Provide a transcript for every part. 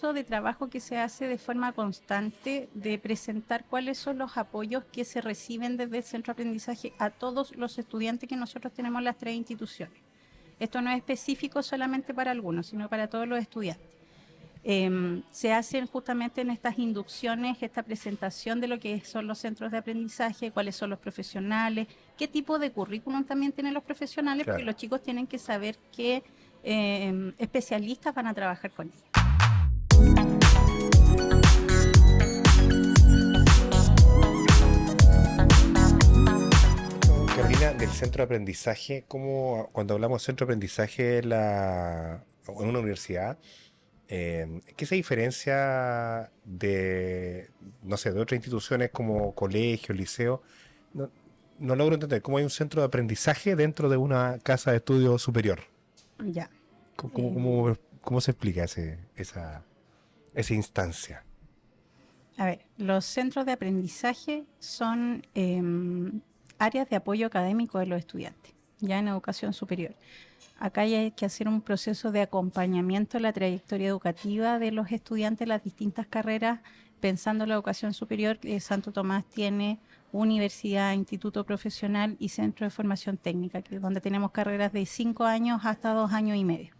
De trabajo que se hace de forma constante de presentar cuáles son los apoyos que se reciben desde el centro de aprendizaje a todos los estudiantes que nosotros tenemos en las tres instituciones. Esto no es específico solamente para algunos, sino para todos los estudiantes. Se hacen justamente en estas inducciones esta presentación de lo que son los centros de aprendizaje, cuáles son los profesionales, qué tipo de currículum también tienen los profesionales, porque Claro. los chicos tienen que saber qué especialistas van a trabajar con ellos. Carolina, del centro de aprendizaje, ¿cómo, cuando hablamos de centro de aprendizaje en una universidad, qué se diferencia de, no sé, de otras instituciones como colegio, liceo? No, no logro entender cómo hay un centro de aprendizaje dentro de una casa de estudio superior. Ya. ¿Cómo, Eh, cómo se explica esa instancia? A ver, los centros de aprendizaje son áreas de apoyo académico de los estudiantes, ya en educación superior. Acá hay que hacer un proceso de acompañamiento en la trayectoria educativa de los estudiantes en las distintas carreras, pensando en la educación superior. Santo Tomás tiene universidad, instituto profesional y centro de formación técnica, que es donde tenemos carreras de 5 años hasta 2 años y medio.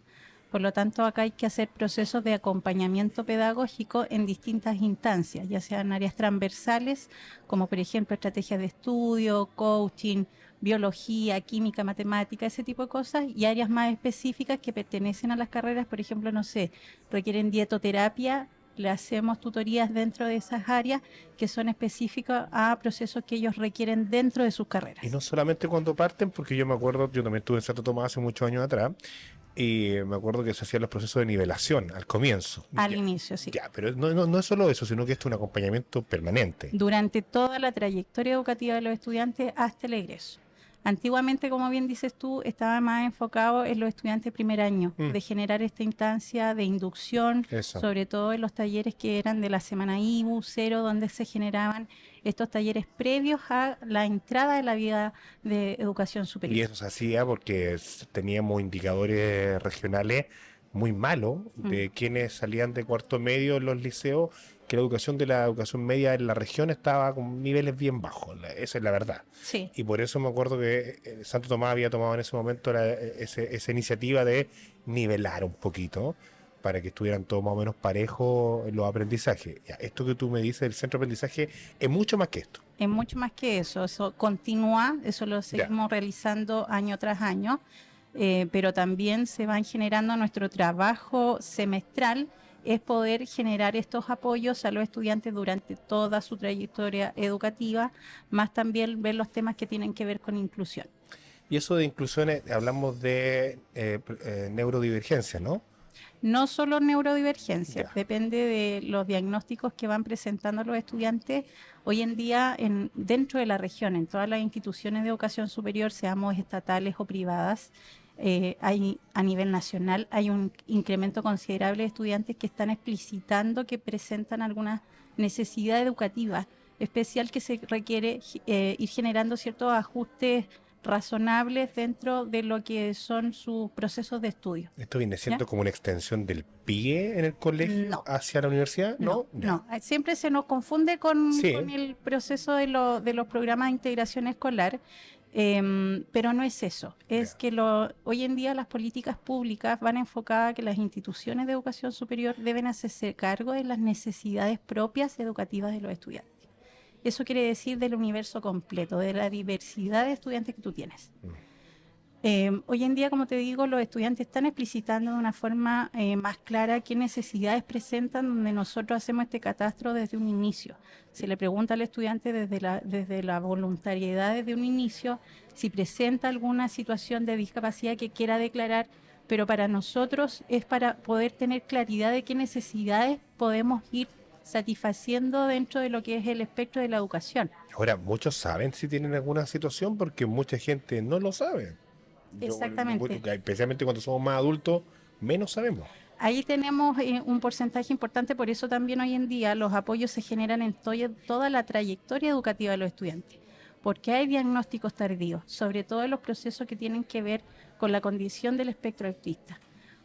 Por lo tanto, acá hay que hacer procesos de acompañamiento pedagógico en distintas instancias, ya sean áreas transversales, como por ejemplo estrategias de estudio, coaching, biología, química, matemática, ese tipo de cosas, y áreas más específicas que pertenecen a las carreras, por ejemplo, no sé, requieren dietoterapia, le hacemos tutorías dentro de esas áreas que son específicas a procesos que ellos requieren dentro de sus Y carreras. no solamente cuando parten, porque yo me acuerdo, yo también estuve en Santo Tomás hace muchos años atrás, y me acuerdo que se hacían los procesos de nivelación al comienzo. Al Ya, inicio, sí. ya, pero no es solo eso, sino que esto es un acompañamiento permanente. Durante toda la trayectoria educativa de los estudiantes hasta el egreso. Antiguamente, como bien dices tú, estaba más enfocado en los estudiantes de primer año, Mm, de generar esta instancia de inducción, eso. sobre todo en los talleres que eran de la semana IBU, cero, donde se generaban estos talleres previos a la entrada de la vida de educación Y superior. eso se hacía porque teníamos indicadores regionales muy malos Mm. de quienes salían de cuarto medio en los liceos, que la educación de la educación media en la región estaba con niveles bien bajos, esa es la verdad. Sí. Y por eso me acuerdo que Santo Tomás había tomado en ese momento esa iniciativa de nivelar un poquito para que estuvieran todos más o menos parejos en los aprendizajes. Ya, esto que tú me dices del centro de aprendizaje es mucho más que esto. Es mucho más que eso continúa, eso lo Ya. seguimos realizando año tras año, pero también se van generando nuestro trabajo semestral, es poder generar estos apoyos a los estudiantes durante toda su trayectoria educativa, más también ver los temas que tienen que ver con inclusión. Y eso de inclusiones, hablamos de neurodivergencia, ¿no? No solo neurodivergencia, Ya. depende de los diagnósticos que van presentando los estudiantes. Hoy en día, dentro de la región, en todas las instituciones de educación superior, seamos estatales o privadas, hay a nivel nacional hay un incremento considerable de estudiantes que están explicitando que presentan alguna necesidad educativa especial que se requiere ir generando ciertos ajustes razonables dentro de lo que son sus procesos de estudio. ¿Esto viene ¿Ya? siendo como una extensión del pie en el colegio No, hacia la universidad? no, ¿No? Ya. no. Siempre se nos confunde con Sí, el proceso de los programas de integración escolar, pero no es eso. Es ya. que hoy en día las políticas públicas van enfocadas a que las instituciones de educación superior deben hacerse cargo de las necesidades propias educativas de los estudiantes. Eso quiere decir del universo completo, de la diversidad de estudiantes que tú tienes. Hoy en día, como te digo, los estudiantes están explicitando de una forma más clara qué necesidades presentan, donde nosotros hacemos este catastro desde un inicio. Se le pregunta al estudiante desde la voluntariedad desde un inicio si presenta alguna situación de discapacidad que quiera declarar, pero para nosotros es para poder tener claridad de qué necesidades podemos ir satisfaciendo dentro de lo que es el espectro de la educación. Ahora, muchos saben si tienen alguna situación porque mucha gente no lo sabe. Exactamente. Especialmente cuando somos más adultos, menos sabemos. Ahí tenemos un porcentaje importante, por eso también hoy en día los apoyos se generan en toda la trayectoria educativa de los estudiantes, porque hay diagnósticos tardíos, sobre todo en los procesos que tienen que ver con la condición del espectro autista.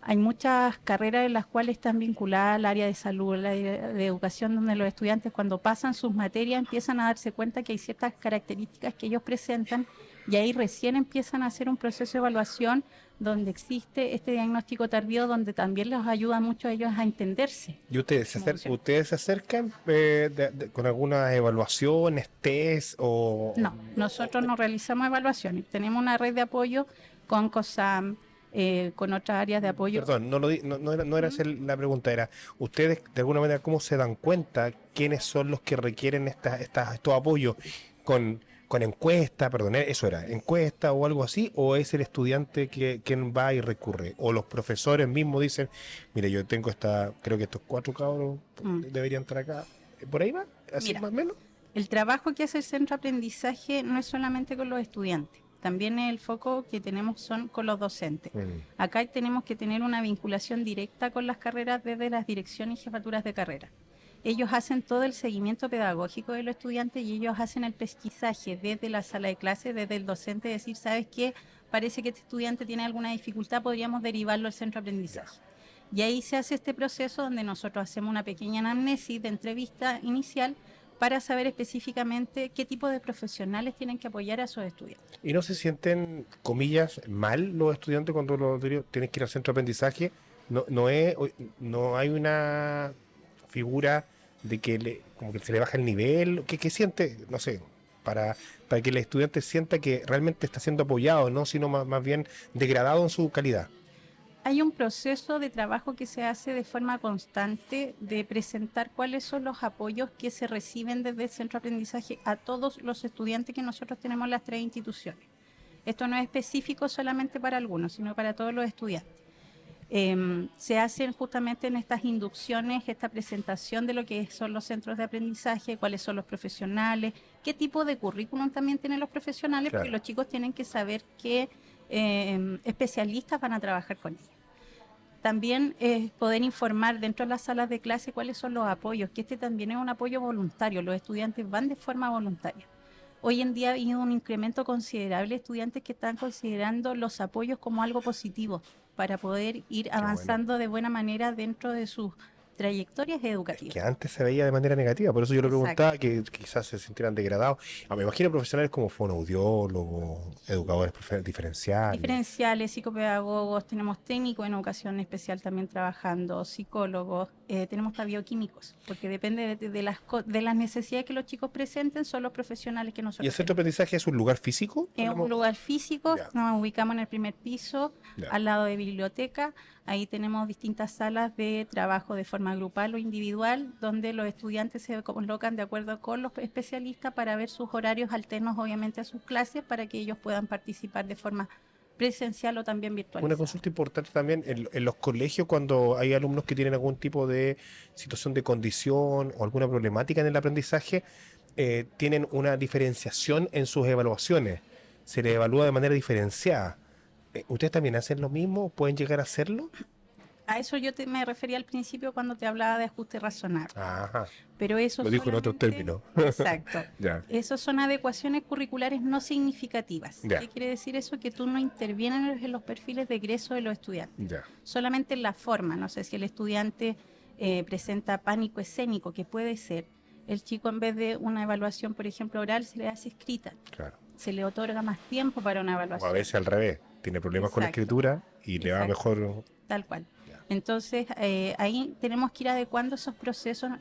Hay muchas carreras en las cuales están vinculadas al área de salud, al área de educación, donde los estudiantes cuando pasan sus materias empiezan a darse cuenta que hay ciertas características que ellos presentan y ahí recién empiezan a hacer un proceso de evaluación donde existe este diagnóstico tardío, donde también les ayuda mucho a ellos a entenderse. ¿Y ustedes ustedes se acercan con algunas evaluaciones, test No, nosotros no realizamos evaluaciones. Tenemos una red de apoyo con COSAM, con otras áreas de apoyo. Perdón, no era esa la pregunta, era, ¿ustedes de alguna manera cómo se dan cuenta quiénes son los que requieren estos apoyos con encuesta, perdón, eso era, encuesta o algo así, o es el estudiante quien va y recurre? O los profesores mismos dicen, mire, yo tengo creo que estos 4 cabros deberían estar acá. ¿Por ahí va? ¿Así Mira, más o menos? el trabajo que hace el centro de aprendizaje no es solamente con los estudiantes, también el foco que tenemos son con los docentes. Acá tenemos que tener una vinculación directa con las carreras desde las direcciones y jefaturas de carrera. Ellos hacen todo el seguimiento pedagógico de los estudiantes y ellos hacen el pesquisaje desde la sala de clase, desde el docente, decir, ¿sabes qué? Parece que este estudiante tiene alguna dificultad, podríamos derivarlo al centro de aprendizaje. Y ahí se hace este proceso donde nosotros hacemos una pequeña anamnesis de entrevista inicial para saber específicamente qué tipo de profesionales tienen que apoyar a esos estudiantes. ¿Y no se sienten, comillas, mal los estudiantes cuando tienen que ir al centro de aprendizaje? No hay una figura de que como que se le baja el nivel. ¿Qué siente? No sé, para que el estudiante sienta que realmente está siendo apoyado, no sino más bien degradado en su calidad. Hay un proceso de trabajo que se hace de forma constante de presentar cuáles son los apoyos que se reciben desde el centro de aprendizaje a todos los estudiantes que nosotros tenemos en las 3 instituciones. Esto no es específico solamente para algunos, sino para todos los estudiantes. Se hacen justamente en estas inducciones esta presentación de lo que son los centros de aprendizaje, cuáles son los profesionales, qué tipo de currículum también tienen los profesionales, claro, porque los chicos tienen que saber qué especialistas van a trabajar con ellos. También poder informar dentro de las salas de clase cuáles son los apoyos, que este también es un apoyo voluntario, los estudiantes van de forma voluntaria. Hoy en día ha habido un incremento considerable de estudiantes que están considerando los apoyos como algo positivo para poder ir avanzando de buena manera dentro de sus trayectorias educativas. Que antes se veía de manera negativa, por eso yo le preguntaba, que quizás se sintieran degradados. Me imagino profesionales como fonoaudiólogos, educadores diferenciales. Diferenciales, psicopedagogos, tenemos técnicos en educación especial también trabajando, psicólogos, tenemos hasta bioquímicos, porque depende de las necesidades que los chicos presenten, son los profesionales que nosotros. ¿Y el centro de aprendizaje es un lugar físico? Es un lugar físico, ya. Nos ubicamos en el primer piso, ya, al lado de biblioteca. Ahí tenemos distintas salas de trabajo de forma grupal o individual, donde los estudiantes se colocan de acuerdo con los especialistas para ver sus horarios alternos, obviamente, a sus clases, para que ellos puedan participar de forma presencial o también virtual. Una consulta importante también, en los colegios, cuando hay alumnos que tienen algún tipo de situación de condición o alguna problemática en el aprendizaje, tienen una diferenciación en sus evaluaciones. Se les evalúa de manera diferenciada. ¿Ustedes también hacen lo mismo? ¿Pueden llegar a hacerlo? A eso yo me refería al principio cuando te hablaba de ajuste razonable. Ajá. Pero eso lo dijo en otros términos. Exacto. Ya. Esos son adecuaciones curriculares no significativas. Ya. ¿Qué quiere decir eso? Que tú no intervienes en los perfiles de egreso de los estudiantes. Ya. Solamente en la forma. No sé si el estudiante presenta pánico escénico, que puede ser. El chico, en vez de una evaluación, por ejemplo, oral, se le hace escrita. Claro. Se le otorga más tiempo para una evaluación. O a veces al revés. Tiene problemas con la escritura y le va mejor. Tal cual. Entonces, ahí tenemos que ir adecuando esos procesos.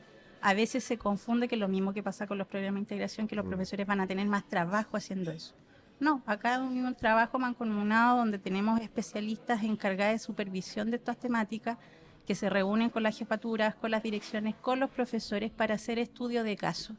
A veces se confunde que lo mismo que pasa con los programas de integración, que los profesores van a tener más trabajo haciendo eso. No, acá hay un trabajo mancomunado donde tenemos especialistas encargados de supervisión de estas temáticas que se reúnen con las jefaturas, con las direcciones, con los profesores para hacer estudio de caso.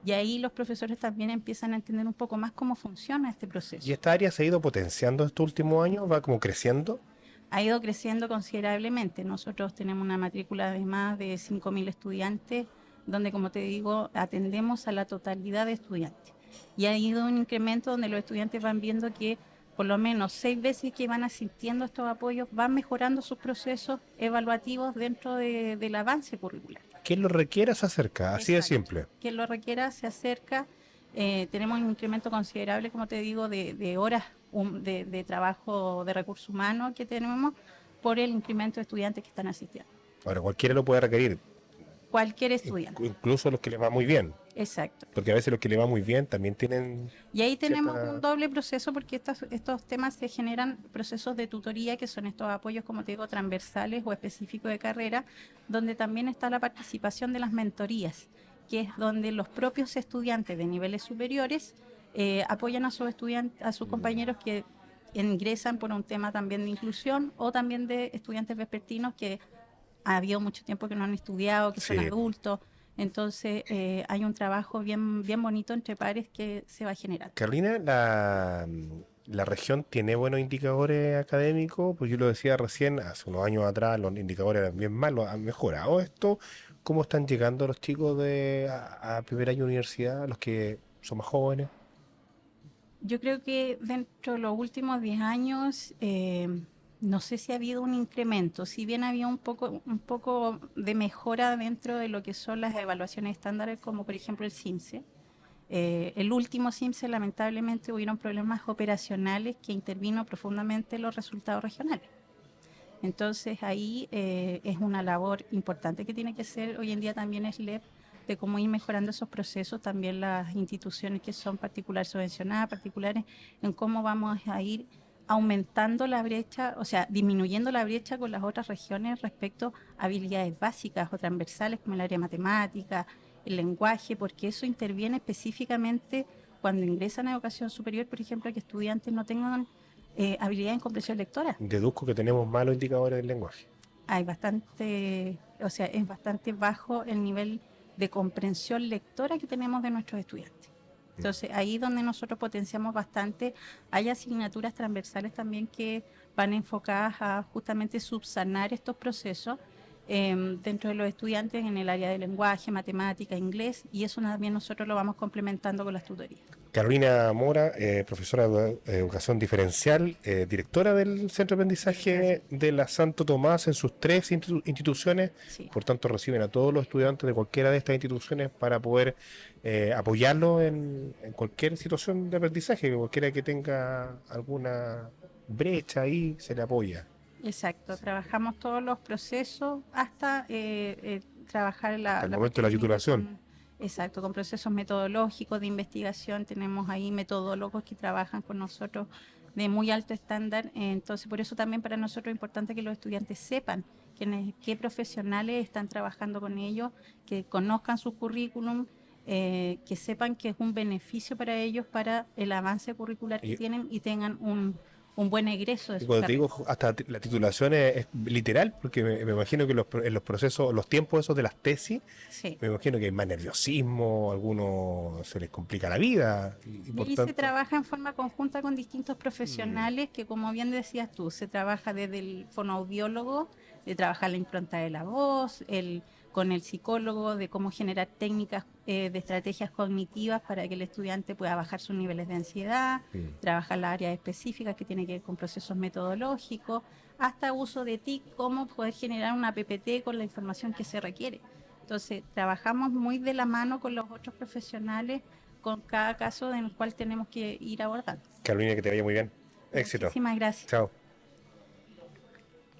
Y ahí los profesores también empiezan a entender un poco más cómo funciona este proceso. ¿Y esta área se ha ido potenciando estos últimos años? ¿Va como creciendo? Ha ido creciendo considerablemente. Nosotros tenemos una matrícula de más de 5.000 estudiantes, donde, como te digo, atendemos a la totalidad de estudiantes. Y ha ido un incremento donde los estudiantes van viendo que por lo menos 6 veces que van asistiendo a estos apoyos, van mejorando sus procesos evaluativos dentro del avance curricular. Quien lo requiera se acerca, así de simple. Quien lo requiera se acerca. Tenemos un incremento considerable, como te digo, de horas de trabajo de recursos humanos que tenemos, por el incremento de estudiantes que están asistiendo. Ahora, cualquiera lo puede requerir, Cualquier estudiante. incluso los que les va muy bien, Exacto. porque a veces los que les va muy bien también tienen Y ahí tenemos un cierta... doble proceso porque estos temas se generan procesos de tutoría, que son estos apoyos, como te digo, transversales o específicos de carrera, donde también está la participación de las mentorías, que es donde los propios estudiantes de niveles superiores apoyan a sus estudiantes, a sus compañeros que ingresan por un tema también de inclusión o también de estudiantes vespertinos que ha habido mucho tiempo que no han estudiado, que son Sí. adultos. Entonces hay un trabajo bien, bien bonito entre pares que se va a generar. Carolina, la región tiene buenos indicadores académicos, pues yo lo decía recién, hace unos años atrás los indicadores eran bien malos, ¿han mejorado esto? ¿Cómo están llegando los chicos a primer año de universidad, los que son más jóvenes? Yo creo que dentro de los últimos 10 años, no sé si ha habido un incremento, si bien había un poco de mejora dentro de lo que son las evaluaciones estándares, como por ejemplo el CIMSE. El último CIMSE, lamentablemente, hubieron problemas operacionales que intervino profundamente en los resultados regionales. Entonces ahí es una labor importante que tiene que hacer hoy en día también SLEP, de cómo ir mejorando esos procesos, también las instituciones que son particular subvencionadas, particulares, en cómo vamos a ir aumentando la brecha, o sea, disminuyendo la brecha con las otras regiones respecto a habilidades básicas o transversales como el área matemática, el lenguaje, porque eso interviene específicamente cuando ingresan a educación superior, por ejemplo, que estudiantes no tengan habilidades en comprensión lectora. Deduzco que tenemos malos indicadores del lenguaje. Hay bastante, o sea, es bastante bajo el nivel de comprensión lectora que tenemos de nuestros estudiantes. Entonces, ahí donde nosotros potenciamos bastante, hay asignaturas transversales también que van enfocadas a justamente subsanar estos procesos dentro de los estudiantes en el área de lenguaje, matemática, inglés, y eso también nosotros lo vamos complementando con las tutorías. Carolina Mora, profesora de educación diferencial, directora del Centro de Aprendizaje de la Santo Tomás en sus tres instituciones. Sí, Por tanto, reciben a todos los estudiantes de cualquiera de estas instituciones para poder apoyarlos en cualquier situación de aprendizaje, cualquiera que tenga alguna brecha ahí, se le apoya. exacto. Trabajamos todos los procesos hasta trabajar Hasta el la momento parte de la técnica titulación. exacto, con procesos metodológicos de investigación. Tenemos ahí metodólogos que trabajan con nosotros de muy alto estándar. Entonces, por eso también para nosotros es importante que los estudiantes sepan qué profesionales están trabajando con ellos, que conozcan su currículum, que sepan que es un beneficio para ellos para el avance curricular que Y, tienen y tengan un buen egreso de y sus cuando te carreras. digo hasta la titulación es literal, porque me imagino que en los procesos, los tiempos esos de las tesis, Sí. me imagino que hay más nerviosismo, a algunos se les complica la vida y Y por ahí se tanto, trabaja en forma conjunta con distintos mm, profesionales que, como bien decías tú, se trabaja desde el fonoaudiólogo, de trabajar la impronta de la voz, con el psicólogo, de cómo generar técnicas de estrategias cognitivas para que el estudiante pueda bajar sus niveles de ansiedad, mm. trabajar las áreas específicas que tienen que ver con procesos metodológicos, hasta uso de TIC, cómo poder generar una PPT con la información que se requiere. Entonces, trabajamos muy de la mano con los otros profesionales con cada caso en el cual tenemos que ir abordando. Carolina, que te vaya muy bien. Éxito. Muchísimas gracias. Chao.